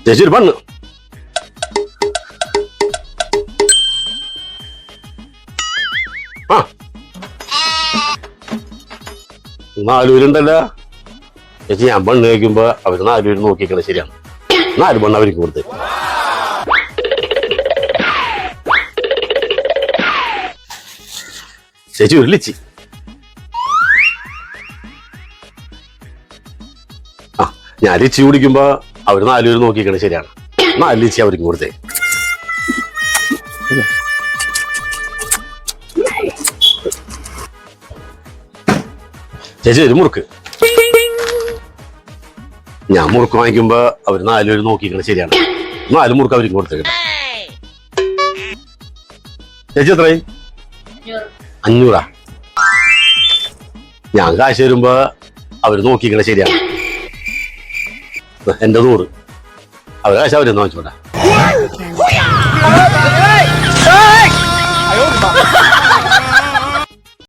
ചേച്ചി ഒരു പണ്ണ്. ആ 4 പേരുണ്ടല്ലോ ചേച്ചി. ഞാൻ പണ്ണ് കഴിക്കുമ്പോ അവര് 4 പേര് നോക്കിക്കണേ ശരിയാണ്. 4 പണ്ണ് അവർക്ക് കൊടുത്ത്. ചേച്ചി ഒരു ലിച്ചി. ആ ഞാൻ ലിച്ചി കുടിക്കുമ്പോ അവര് 4 പേര് നോക്കിക്കണേ ശരിയാണ്. 4 ലിച്ചി അവർക്ക് കൊടുത്തേ. ചേച്ചി ഒരു മുറുക്ക്. ഞാൻ മുറുക്ക് വാങ്ങിക്കുമ്പോ അവര് 4 പേര് നോക്കിക്കണേ ശരിയാണ്. 4 മുറുക്ക് അവർക്ക് കൊടുത്തേക്കട്ടെ. ചേച്ചി എത്രയായി? 500. ഞാൻ കാശ് തരുമ്പോ അവര് നോക്കിക്കണേ ശരിയാണ്. എന്റെ 100. അവര് കാശ് അവരെന്ന് വാങ്ങിച്ചോട്ടെ.